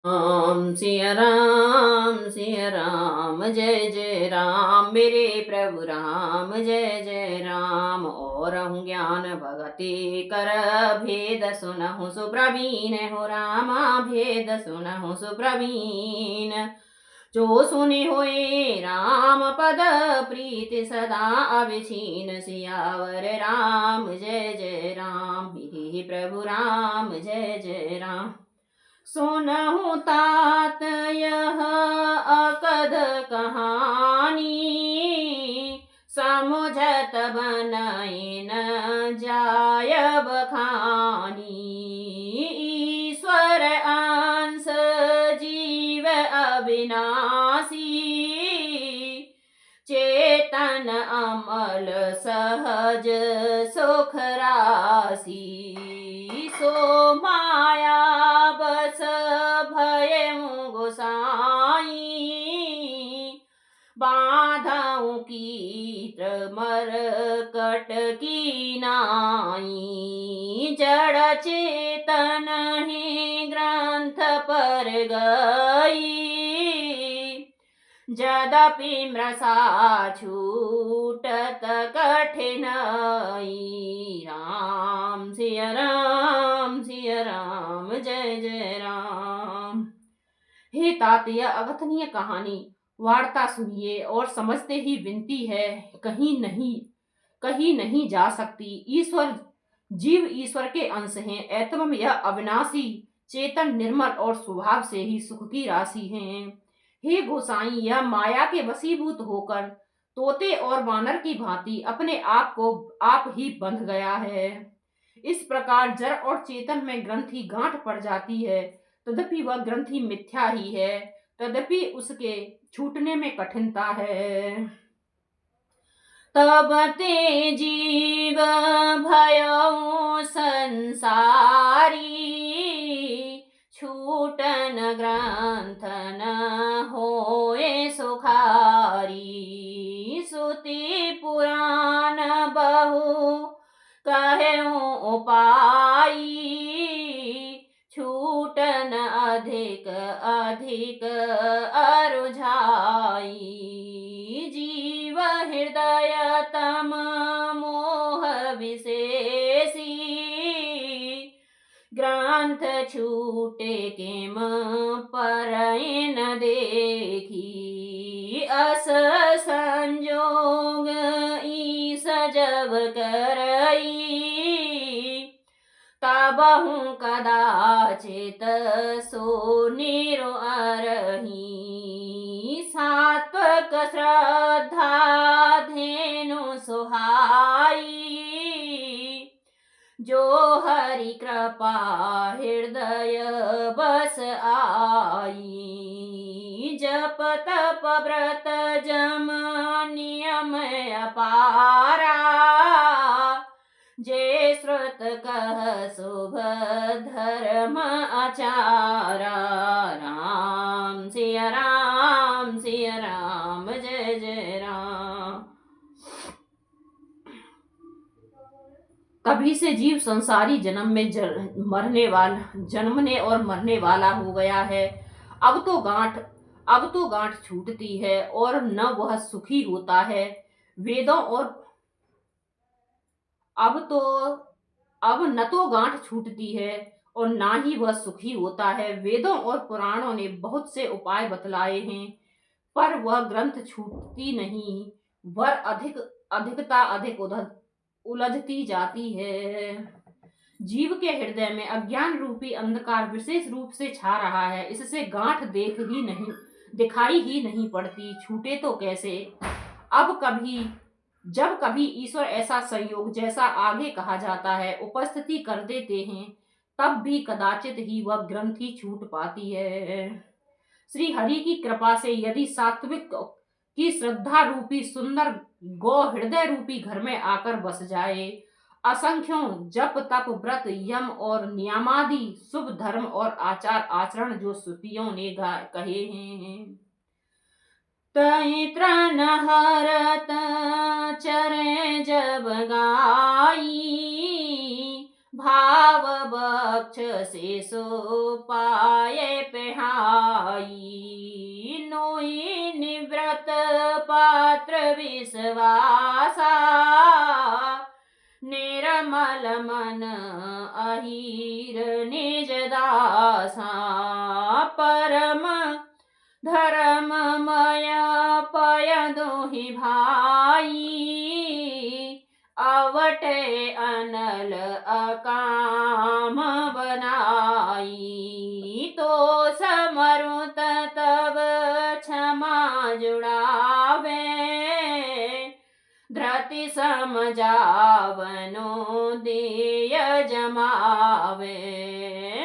सिया राम, जय जय राम, मेरे प्रभु राम, जय जय राम। और ज्ञान भगति कर भेद सुनहु सुप्रवीण हो रामा, भेद सुनहु सुप्रवीण। जो सुनि होए राम पद प्रीति सदा अविछीन, सियावर राम जय जय राम, हे प्रभु राम जय जय राम। सुनहु तात यह अकद कहानी, समुझत बनई न जाय बखानी। ईश्वर अंश जीव अविनाशी, चेतन अमल सहज सुख राशि। सो माया बस भय गोसाई, बाधाओं की मर कट की नाई। जड़ चेतन ही ग्रंथ पर गई, जदपि मृषा छूटत कठिनाई। राम सिया राम, सिया राम, जय जय राम। हे तात, यह अकथनीय कहानी वार्ता सुनिए और समझते ही विनती है, कहीं नहीं जा सकती। जीव ईश्वर के अंश हैं, एवं यह अविनाशी चेतन निर्मल और स्वभाव से ही सुख की राशि हैं। हे गोसाई, यह माया के वशीभूत होकर तोते और वानर की भांति अपने आप को आप ही बंध गया है। इस प्रकार जड़ और चेतन में ग्रंथि गांठ पड़ जाती है, तदपि वह ग्रंथि मिथ्या ही है, तदपि उसके छूटने में कठिनता है। तब ते जीव भयो संसारी, छूटन ग्रंथ न होए सुखारी। श्रुति पुराण बहु कहूँ उपाई, छूटन अधिक अधिक अरुझाई। जीव हृदय तम मोह विशेषी, ग्रंथ छूटे किम परइन देखी। अस संजोग ईस जब करई, तबहु कदाचित सो निरो अरही। सात्वक श्रद्धा धेनु सुहाई, जो हरि कृपा हृदय बस आई। जप तप व्रत जम नियम अपारा, जे श्रुत कह शुभ धर्म आचारा। राम सिया राम, सिया राम, जय जय राम। तभी से जीव संसारी जन्मने और मरने वाला हो गया है। अब तो गांठ छूटती है और न वह सुखी होता है। वेदों और अब न तो गांठ छूटती है और ना ही वह सुखी होता है। वेदों और पुराणों ने बहुत से उपाय बतलाए हैं, पर वह ग्रंथ छूटती नहीं, वह अधिक उलझती जाती है। जीव के हृदय में अज्ञान रूपी अंधकार विशेष रूप से छा रहा है, इससे गांठ दिखाई ही नहीं पड़ती, छूटे तो कैसे। जब कभी ईश्वर ऐसा संयोग, जैसा आगे कहा जाता है, उपस्थिति कर देते हैं, तब भी कदाचित ही वह ग्रंथि छूट पाती है। श्री हरि की कृपा से यदि सात्विक की श्रद्धा रूपी सुंदर गो हृदय रूपी घर में आकर बस जाए, असंख्यों जप तप व्रत यम और नियमादि शुभ धर्म और आचार आचरण जो श्रुतियों ने कहे हैं, तई त्रन हरत चरे जब गाई, भाव बक्ष से सो पाए पेहाई, नोई निव्रत पात्र विश्वासा, निर्मल मन अहीर निज दासा, परम धर्ममय पय दोहि भाई, अवटे अनल अकाम बनाई, तो समरुत तब क्षमा जुड़ावे, धृति समझावनो देय जमावे,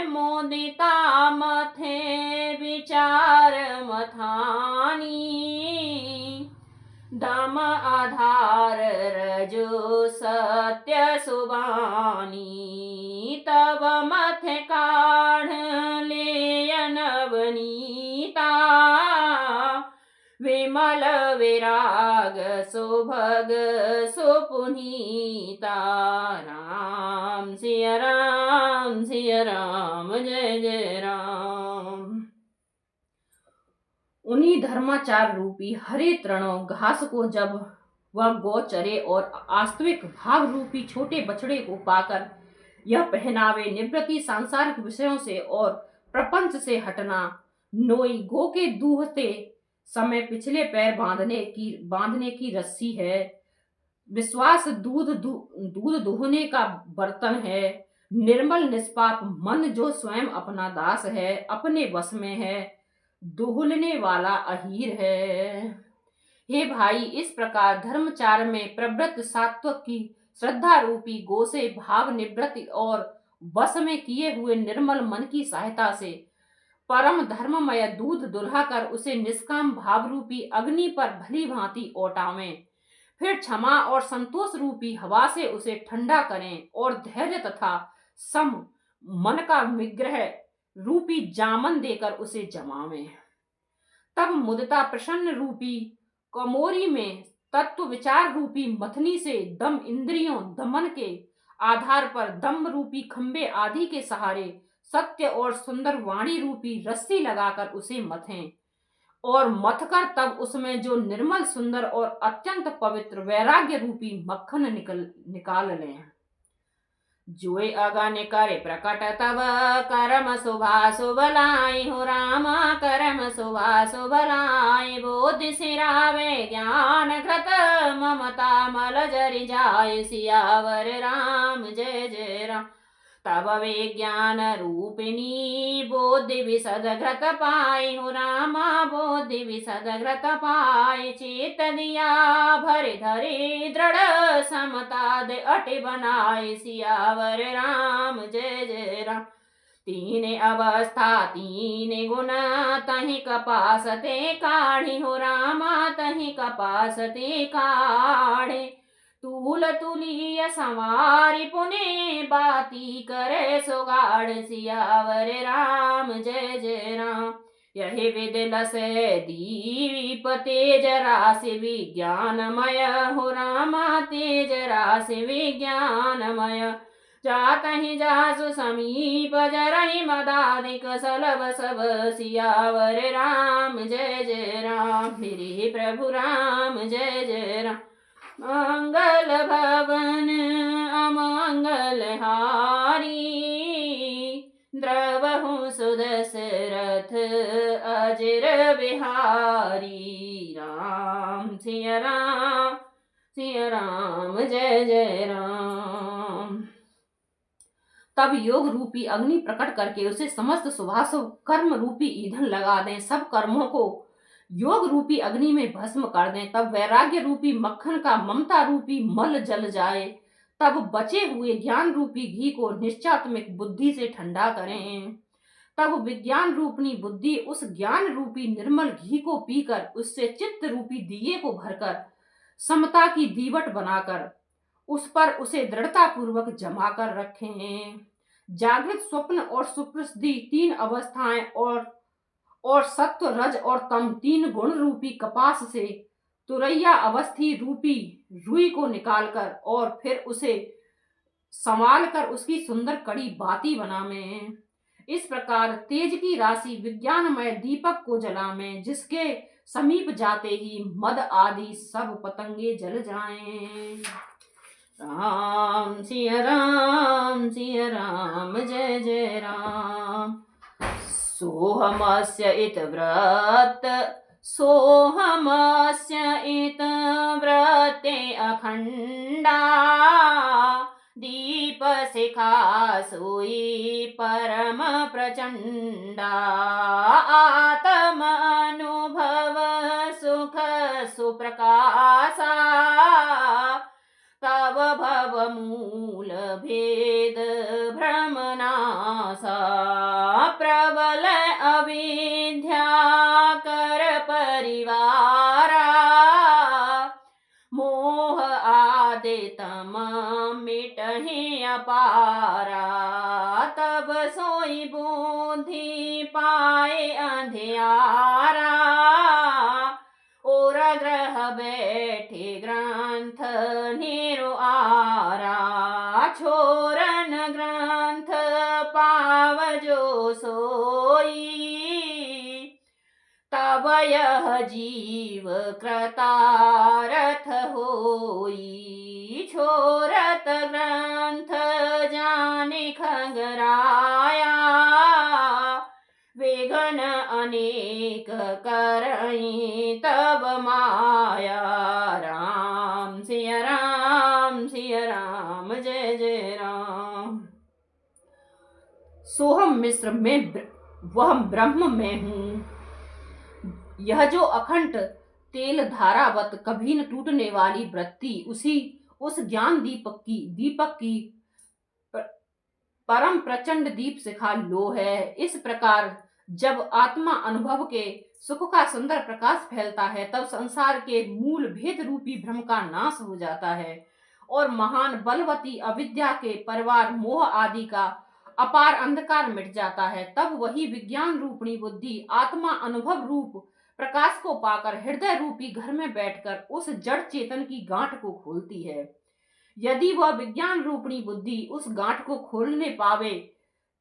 मुदिता मथे विचार मथानी, दम आधार रजो सत्य सुबानी, तब मथ काढ़ ले नवनीता, विमल विराग सुभग सुपुनीता, राम सिया राम सिया राम जय जय राम। उन्हीं धर्माचार रूपी हरे तृणों घास को जब वह गौ चरे और वास्तविक भाव रूपी छोटे बछड़े को पाकर यह पहनावे, निवृत्ति सांसारिक विषयों से और प्रपंच से हटना, नोई गो के दूहते समय पिछले पैर बांधने की रस्सी है, विश्वास दूध दूहने का बर्तन है, निर्मल निष्पाप मन जो स्वयं अपना दास है, अपने वश में है, दुहलने वाला अहीर है। हे भाई, इस प्रकार धर्मचार में प्रवृत्त सात्विक की श्रद्धा रूपी गो से भाव निवृत्ति और वश में किए हुए निर्मल मन की सहायता से परम धर्ममय दूध दुल्हा कर उसे निष्काम भाव रूपी अग्नि पर भली भांति ओटावें, फिर क्षमा और संतोष रूपी हवा से उसे ठंडा करें और धैर्य तथा सम मन का विग्रह रूपी जामन देकर उसे जमावें। तब मुदिता प्रसन्न रूपी कमोरी में तत्व विचार रूपी मथनी से दम इंद्रियों दमन के आधार पर दम रूपी खंबे आदि के सहारे सत्य और सुंदर वाणी रूपी रस्सी लगाकर उसे मथें और मथकर तब उसमें जो निर्मल सुंदर और अत्यंत पवित्र वैराग्य रूपी मक्खन निकाल लें। जोय अगन करे प्रकट तब कर्म शुभा शुभ लाई, हो रामा कर्म शुभा शुभ लाई, बोधि सिरावे ज्ञान घृत ममता मल जरि जाय, सियावर राम जय जय राम। तब विज्ञान रूपिणी बोधि विशद घृत पाई, हो रामा बोधि विशद घृत पाई, चेत दिया भरे धरे दृढ़ समता दे अटि बनाए, सियावर राम जय जय राम। तीन अवस्था तीन गुण तहि कपास ते काढ़ी, हो रामा तहि कपास ते काढ़े, तूल तुलिय संवारि पुने बाती करे सुगाड़, सियावर राम जय जय राम। यही विधि लसे दीप तेज राशि विज्ञानमय, हो रामा तेज राशि विज्ञानमय, जातहि जासु समीप जरहि मदादिक सलभ सब, सियावर राम जय जय राम। मेरे प्रभु राम जय जय राम। मंगल भवन अमंगल हारी, द्रवहु सुदशरथ अजर बिहारी, राम सिया राम जय जय राम। तब योग रूपी अग्नि प्रकट करके उसे समस्त शुभाशुभ कर्म रूपी ईंधन लगा दें, सब कर्मों को योग रूपी अग्नि में भस्म कर दें। तब वैराग्य रूपी मक्खन का ममता रूपी मल जल जाए, तब बचे हुए ज्ञान रूपी घी को निश्चात्मिक बुद्धि से ठंडा करें। तब विज्ञान रूपनी बुद्धि उस ज्ञान रूपी निर्मल घी को पीकर उससे चित्त रूपी दिए को भरकर समता की दीवट बनाकर उस पर उसे दृढ़ता पूर्वक जमा कर रखें। जागृत, स्वप्न और सुप्रसिद्धि तीन अवस्थाएं और सत्व, रज और तम तीन गुण रूपी कपास से तुरैया अवस्थी रूपी रुई को निकालकर और फिर उसे संवाल कर उसकी सुंदर कड़ी बाती बना में। इस प्रकार तेज की राशि विज्ञानमय दीपक को जला में, जिसके समीप जाते ही मद आदि सब पतंगे जल जाएं। राम सिया राम सिया राम, जय जय राम। सोहमस्य इत व्रत, सोहमस्य इत व्रते अखंडा, दीप शिखा सोई परम प्रचंडा, आत्म अनुभव सुख सुप्रकाशा, तव भव मूल भेद भ्रमनासा, प्रबल अविद्या कर परिवारा, मोह आदि तम मिटहि अपारा, तब सोई बुद्धि पाए अंधियारा, और ग्रह बैठे ग्रंथ निरुआरा, छोरन ग्रंथ पाव जो सोई, तब यह जीव कृतारथ होई, छोरत ग्रंथ जाने खगराया, वेगन अनेक करई तब माया, राम सिया राम, जय जय राम। सोहम मिश्र में वह ब्रह्म में हूँ, यह जो अखंड तेल धारावत कभी न टूटने वाली वृत्ति उस ज्ञान दीपक की परम प्रचंड दीप शिखा लो है। इस प्रकार जब आत्मा अनुभव के सुख का सुंदर प्रकाश फैलता है, तब संसार के मूल भेद रूपी भ्रम का नाश हो जाता है और महान बलवती अविद्या के परिवार मोह आदि का अपार अंधकार मिट जाता है। तब वही विज्ञान रूपणी बुद्धि आत्मा अनुभव रूप प्रकाश को पाकर हृदय रूपी घर में बैठकर उस जड़ चेतन की गांठ को खोलती है। यदि वह विज्ञान रूपणी बुद्धि उस गांठ को खोलने पावे,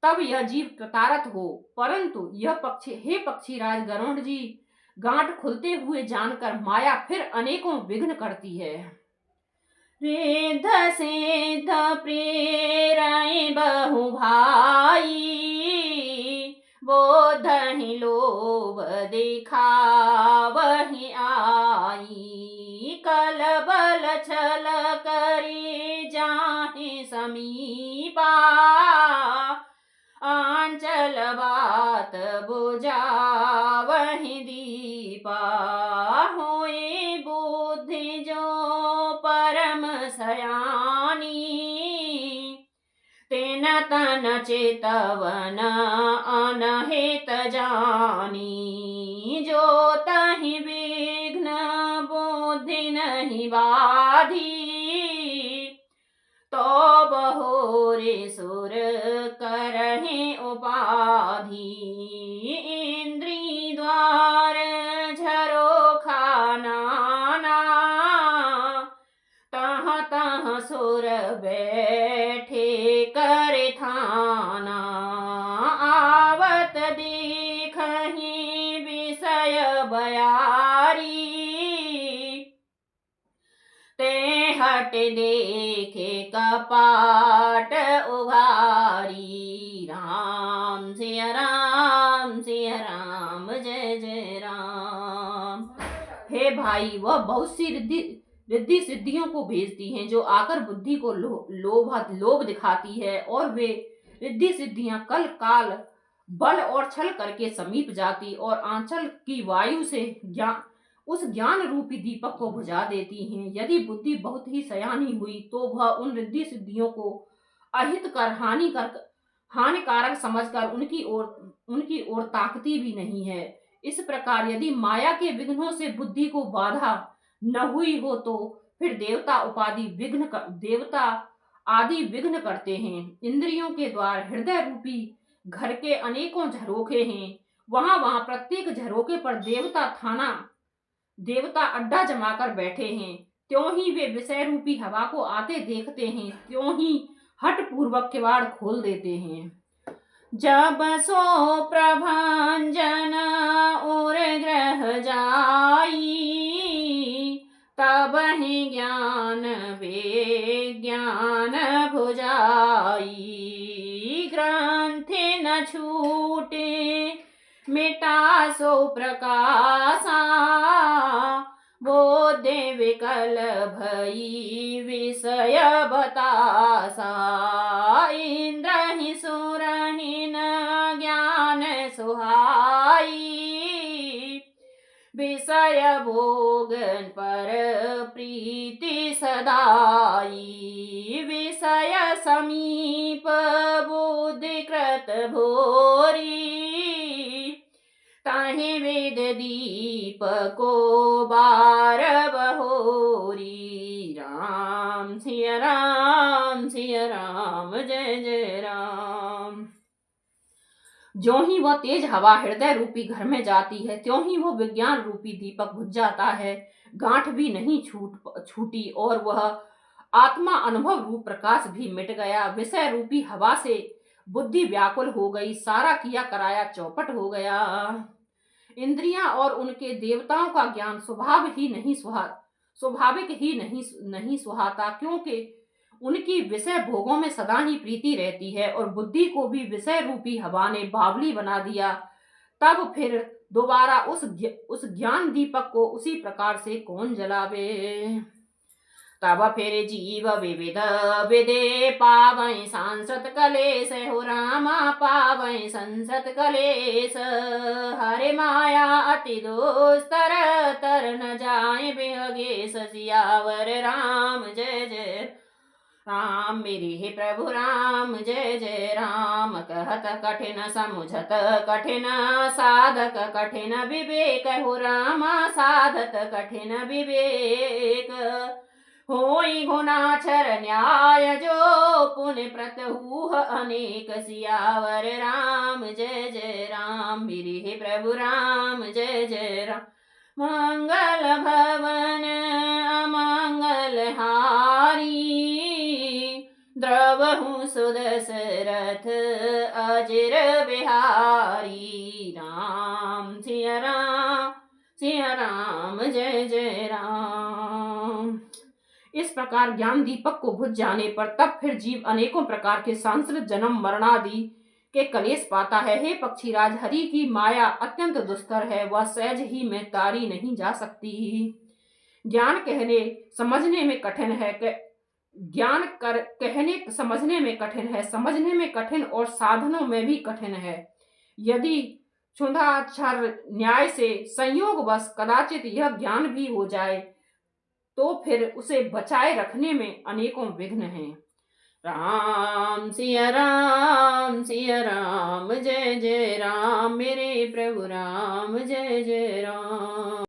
तब यह जीव कृतारथ हो। परंतु यह पक्षीराज गरुड़ जी, गांठ खुलते हुए जानकर माया फिर अनेकों विघ्न करती है। रिद्ध सिद्ध प्रेराए बहु भाई, बोधहि लोभ दिखावहि आई, कल बल छल करी जाहि समीपा, आंचल बात बुझावहि दीपा, होए बुद्धि जो परम सयानी, तेन तन चेतवन अनहित जानी, जो तहि विघ्न बुद्धि नहीं बाधी, तो बहोरे सुर करहि उपाधि, इंद्री द्वार झरोखा नाना, तहाँ तहाँ सुर बैठे करे थाना, आवत देखहि विषय बयारी, ते हट देखे कपाट उघारी, राम सिया राम, जय जय राम। हे भाई, वह बहुत सी रिद्धि सिद्धियों को भेजती हैं, जो आकर बुद्धि को लोभ दिखाती है, और वे रिद्धि सिद्धियां कल काल बल और छल करके समीप जाती और आंचल की वायु से उस ज्ञान रूपी दीपक को बुझा देती हैं। यदि बुद्धि बहुत ही सयानी हुई तो वह उन रिद्धि सिद्धियों को अहित कर हानिकारक समझकर उनकी ओर ताकती भी नहीं है। इस प्रकार यदि माया के विघ्नों से बुद्धि को बाधा न हुई हो, तो फिर देवता आदि विघ्न करते हैं। इंद्रियों के द्वार हृदय रूपी घर के अनेकों झरोखे हैं। वहां प्रत्येक झरोखे पर देवता अड्डा जमाकर बैठे हैं। त्यों ही वे विषय रूपी हवा को आते देखते हैं, त्यों ही हठ पूर्वक किवाड़ खोल देते हैं। जब सो प्रभंजन और ग्रह जाई, तब ही ज्ञान विज्ञान भुजाई। ग्रंथि न छूटे मिटा सो प्रकाशा, बोधे विकल भई विषय बतासा। इंद्र ही सुरहीन ज्ञान सुहाई, विषय भोगन पर प्रीति सदाई। विषय समीप बुद्धि कृत भोरी, ताहि वेद दीप को बार बहोरी। राम सिया राम सिया राम, जय जय राम। ज्यों ही वह तेज हवा हृदय रूपी घर में जाती है, त्यों ही वो विज्ञान रूपी दीपक बुझ जाता है। गांठ भी नहीं छूटी और वह आत्मा अनुभव रूप प्रकाश भी मिट गया। विषय रूपी हवा से बुद्धि व्याकुल हो गई, सारा किया कराया चौपट हो गया। इंद्रियां और उनके देवताओं का ज्ञान स्वाभाविक ही नहीं सुहाता, क्योंकि उनकी विषय भोगों में सदा ही प्रीति रहती है और बुद्धि को भी विषय रूपी हवा ने बावली बना दिया। तब फिर दोबारा उस ज्ञान दीपक को उसी प्रकार से कौन जलावे। तब फिर जीव विविध विदे पावै सांसत कलेश, हो रामा पावै संसत कलेश। हरे माया अति दुस्तर, तर न जाए बेहगेश। सियावर राम, जय जय राम। मेरे हे प्रभु राम, जय जय राम। कहत कठिन समुझत कठिन, साधक कठिन विवेक, हो रामा साधत कठिन विवेक। होई गुनाचर न्याय, जो पुण्य प्रतहुह अनेक। सियावर राम, जय जय राम। मेरे हे प्रभु राम, जय जय राम। मंगल भवन अमंगल हारी, द्रवहु सुदशरथ अजिर बिहारी। राम सिया राम, जय जय राम। इस प्रकार ज्ञान दीपक को बुझ जाने पर तब फिर जीव अनेकों प्रकार के सांसारिक जन्म मरणादि के कलेश पाता है। हे पक्षीराज, हरि की माया अत्यंत दुस्तर है, वह सहज ही में तारी नहीं जा सकती। ज्ञान कहने समझने में कठिन है, कहने समझने में कठिन है, समझने में कठिन और साधनों में भी कठिन है। यदि क्षुधाचार न्याय से संयोगवश कदाचित यह ज्ञान भी हो जाए, तो फिर उसे बचाए रखने में अनेकों विघ्न हैं। राम सिया राम, जय जय राम। मेरे प्रभु राम, जय जय राम।